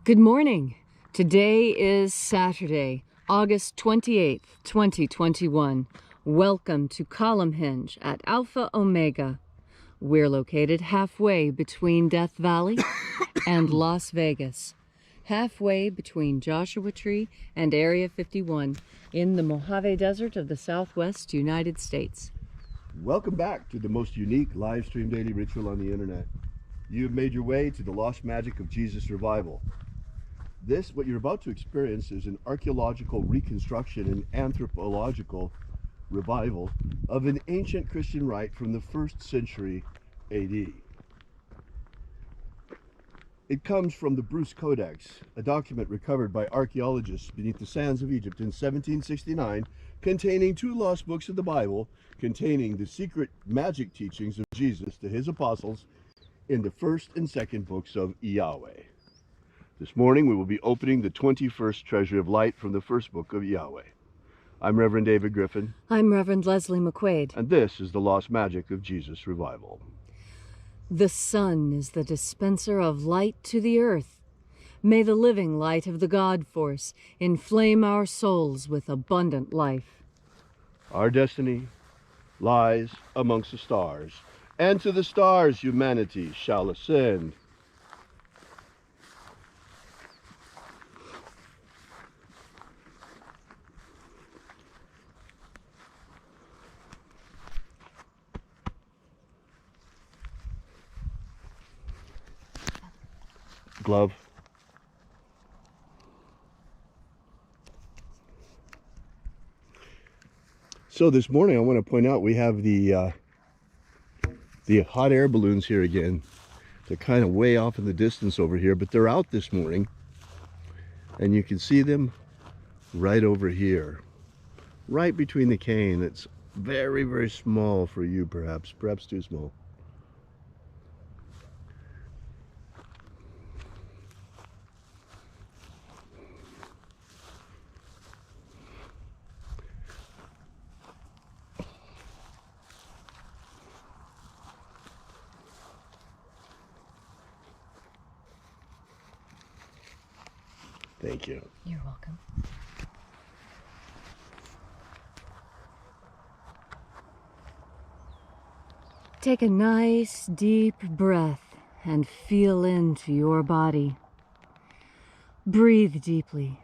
Good morning. Today is Saturday, August 28th, 2021. Welcome to Column Henge at Alpha Omega. We're located halfway between Death Valley and Las Vegas, halfway between Joshua Tree and Area 51 in the Mojave Desert of the Southwest United States. Welcome back to the most unique live stream daily ritual on the internet. You have made your way to the lost magic of Jesus revival. What you're about to experience is an archaeological reconstruction and anthropological revival of an ancient Christian rite from the 1st century AD. It comes from the Bruce Codex, a document recovered by archaeologists beneath the sands of Egypt in 1769, containing 2 lost books of the Bible, containing the secret magic teachings of Jesus to his apostles in the 1st and 2nd books of Yahweh. This morning we will be opening the 21st Treasury of Light from the 1st book of Yahweh. I'm Reverend David Griffin. I'm Reverend Leslie McQuade. And this is the lost magic of Jesus revival. The sun is the dispenser of light to the earth. May the living light of the God Force inflame our souls with abundant life. Our destiny lies amongst the stars, and to the stars humanity shall ascend. Glove. So this morning I want to point out we have the hot air balloons here again. They're kind of way off in the distance over here, but they're out this morning, and you can see them right over here, right between the cane. It's very, very small for you, perhaps too small. Thank you. You're welcome. Take a nice deep breath and feel into your body. Breathe deeply.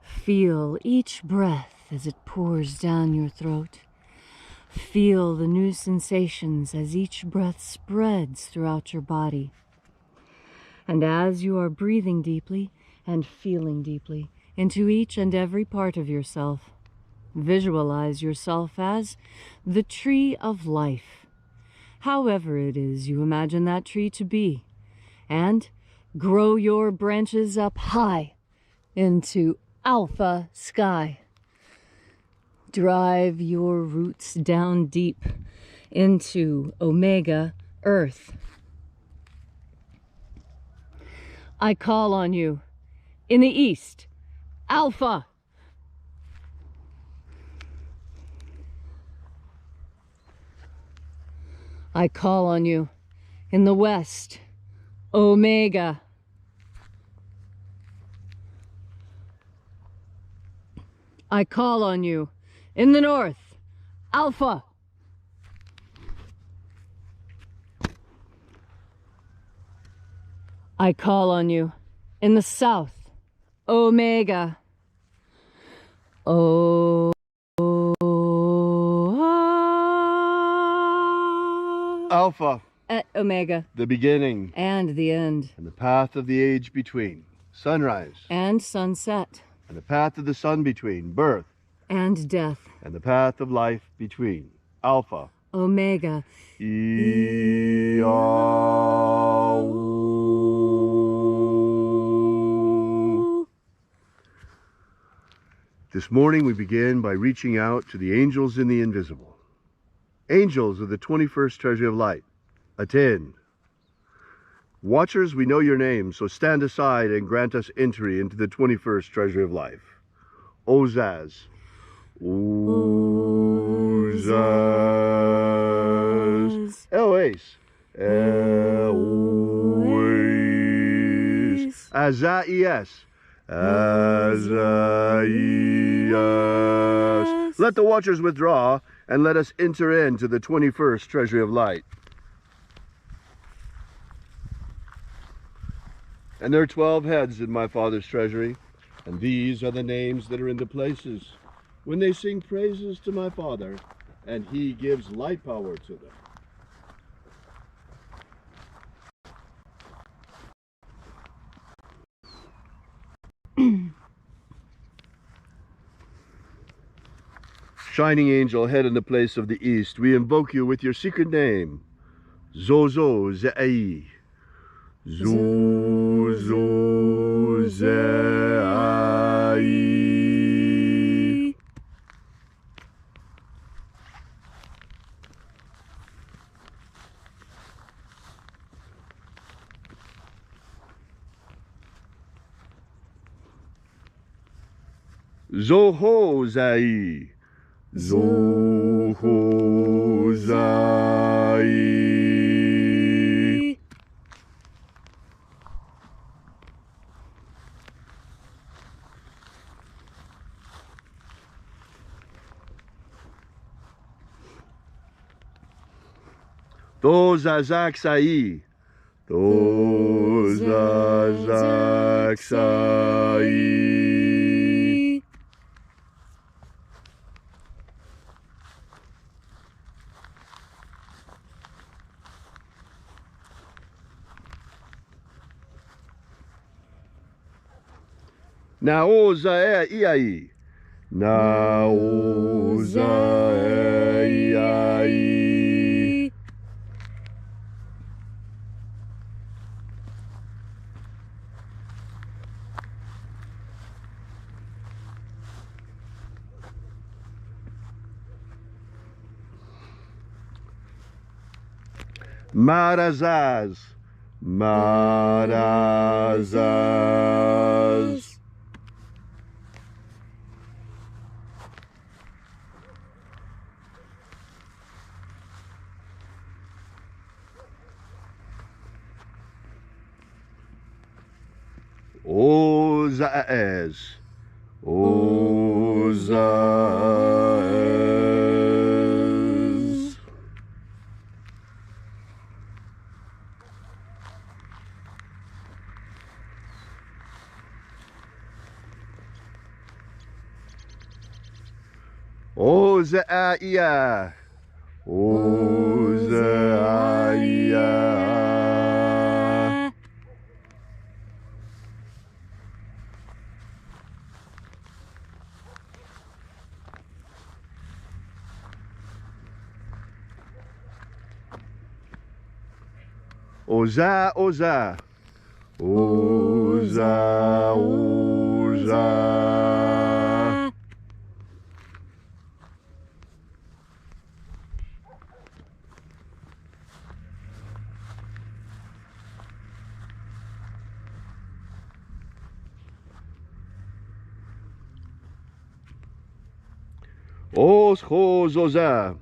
Feel each breath as it pours down your throat. Feel the new sensations as each breath spreads throughout your body. And as you are breathing deeply and feeling deeply into each and every part of yourself, visualize yourself as the tree of life, however it is you imagine that tree to be, and grow your branches up high into alpha sky. Drive your roots down deep into omega earth. I call on you in the east, alpha. I call on you in the west, omega. I call on you in the north, alpha. I call on you in the south, omega. Alpha. At omega. The beginning. And the end. And the path of the age between. Sunrise. And sunset. And the path of the sun between. Birth. And death. And the path of life between. Alpha. Omega. This morning we begin by reaching out to the angels in the invisible. Angels of the 21st Treasury of Light, attend. Watchers, we know your names, so stand aside and grant us entry into the 21st Treasury of Life. Ozaz. Ozaz. Eloise. Azaias. Azaias. Let the watchers withdraw, and let us enter into the 21st treasury of light. And there are 12 heads in my Father's treasury, and these are the names that are in the places when they sing praises to my Father, and he gives light power to them. Shining angel, head in the place of the east, we invoke you with your secret name, Zozo Ze'ai. Zozo Ze'ai. Zoho Zai. Zoho Zai. Dozazak Sai. Dozazak Sai. Naoza Iai. Naoza Iai. Marazaz. Marazaz. Ozaez. Ozaez. Ozaia. Ozaia. Oza, Oza. Oza, Oza. Oschozoza.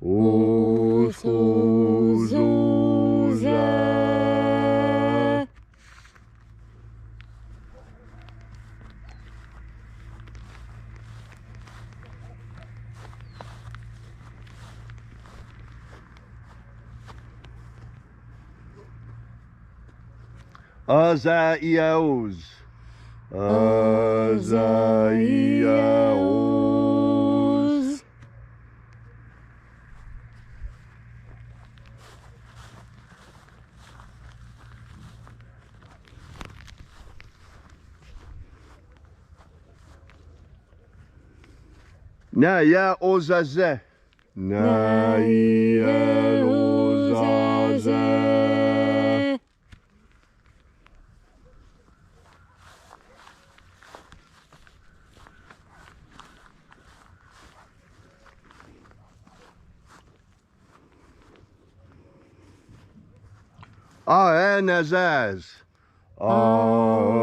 Oschozoza. Azaiaos. Azaiaos. Naya Ozaze. Naya Ozaze. Aenazaz. Aenazaz.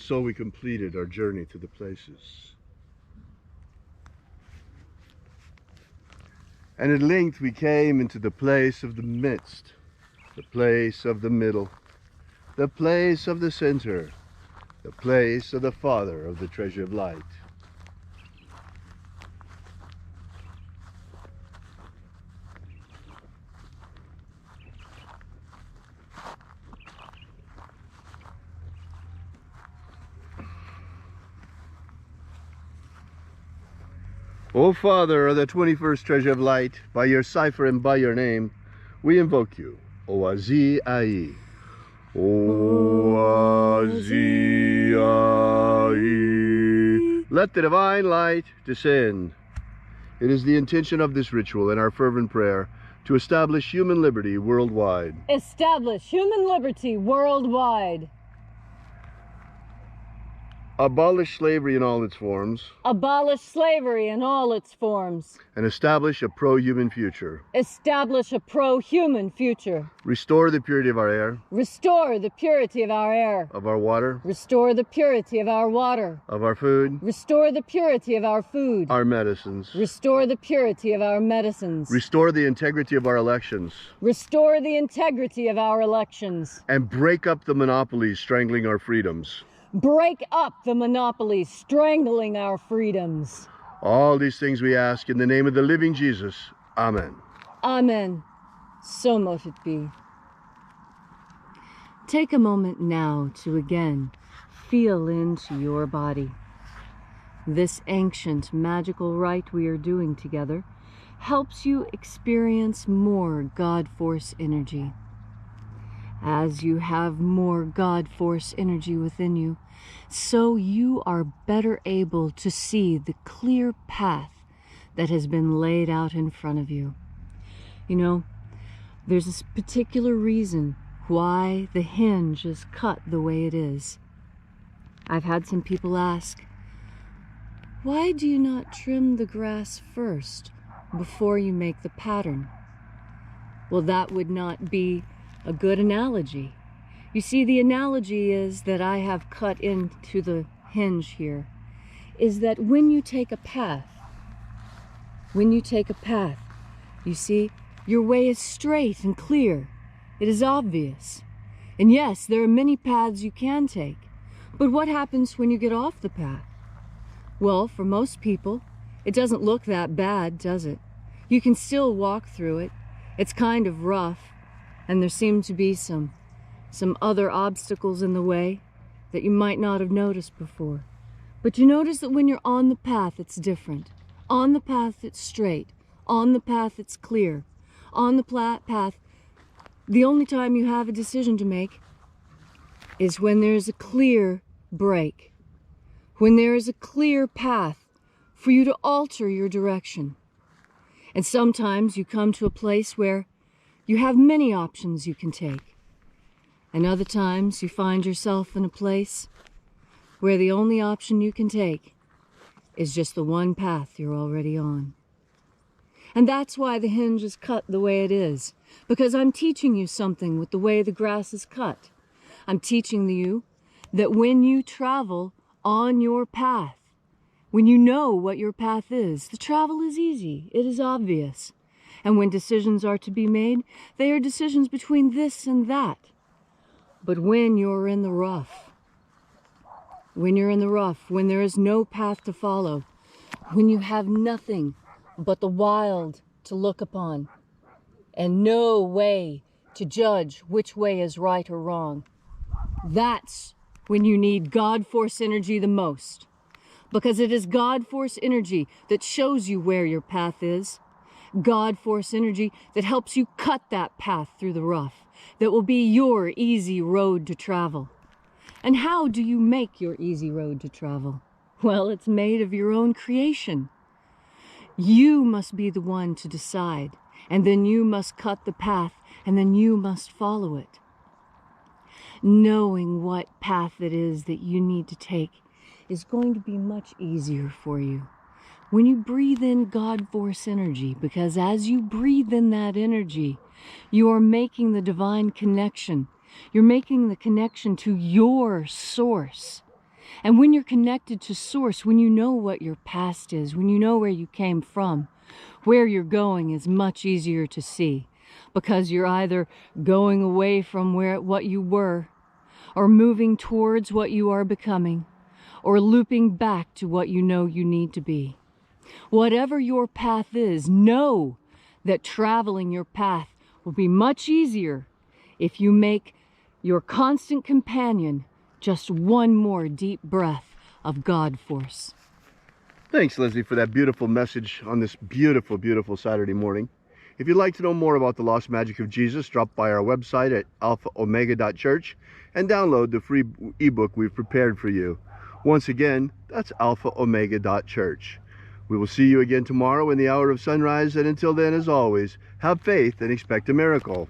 So we completed our journey to the places. And at length we came into the place of the midst, the place of the middle, the place of the center, the place of the Father of the treasure of light. O Father of the 21st treasure of light, by your cipher and by your name, we invoke you. Oazi Ai. Oazi Ai. Let the divine light descend. It is the intention of this ritual and our fervent prayer to establish human liberty worldwide. Establish human liberty worldwide. Abolish slavery in all its forms. Abolish slavery in all its forms. And establish a pro-human future. Establish a pro-human future. Restore the purity of our air. Restore the purity of our air. Of our water. Restore the purity of our water. Of our food. Restore the purity of our food. Our medicines. Restore the purity of our medicines. Restore the integrity of our elections. Restore the integrity of our elections. And break up the monopolies strangling our freedoms. Break up the monopolies strangling our freedoms. All these things we ask in the name of the living Jesus. Amen. Amen. So mote it be. Take a moment now to again feel into your body. This ancient magical rite we are doing together helps you experience more God Force energy. As you have more God Force energy within you, so you are better able to see the clear path that has been laid out in front of you. You know, there's this particular reason why the hinge is cut the way it is. I've had some people ask, why do you not trim the grass first before you make the pattern? Well, that would not be a good analogy. You see, the analogy is that I have cut into the hinge here, is that when you take a path, you see, your way is straight and clear. It is obvious. And yes, there are many paths you can take. But what happens when you get off the path? Well, for most people, it doesn't look that bad, does it? You can still walk through it. It's kind of rough. And there seem to be some other obstacles in the way that you might not have noticed before. But you notice that when you're on the path, it's different. On the path, it's straight. On the path, it's clear. On the path, the only time you have a decision to make is when there's a clear break. When there is a clear path for you to alter your direction. And sometimes you come to a place where you have many options you can take. And other times you find yourself in a place where the only option you can take is just the one path you're already on. And that's why the hinge is cut the way it is. Because I'm teaching you something with the way the grass is cut. I'm teaching you that when you travel on your path, when you know what your path is, the travel is easy, it is obvious. And when decisions are to be made, they are decisions between this and that. But when you're in the rough, when there is no path to follow, when you have nothing but the wild to look upon, and no way to judge which way is right or wrong, that's when you need God Force energy the most. Because it is God Force energy that shows you where your path is. God Force energy that helps you cut that path through the rough, that will be your easy road to travel. And how do you make your easy road to travel? Well, it's made of your own creation. You must be the one to decide, and then you must cut the path, and then you must follow it. Knowing what path it is that you need to take is going to be much easier for you when you breathe in God Force energy, because as you breathe in that energy, you are making the divine connection. You're making the connection to your source. And when you're connected to Source, when you know what your past is, when you know where you came from, where you're going is much easier to see, because you're either going away from what you were, or moving towards what you are becoming, or looping back to what you know you need to be. Whatever your path is, know that traveling your path will be much easier if you make your constant companion just one more deep breath of God Force. Thanks, Leslie, for that beautiful message on this beautiful, beautiful Saturday morning. If you'd like to know more about the lost magic of Jesus, drop by our website at alphaomega.church and download the free ebook we've prepared for you. Once again, that's alphaomega.church. We will see you again tomorrow in the hour of sunrise, and until then, as always, have faith and expect a miracle.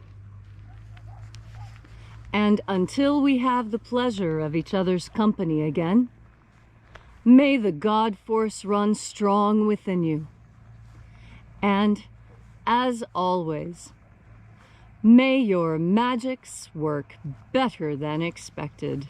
And until we have the pleasure of each other's company again, may the God Force run strong within you. And, as always, may your magics work better than expected.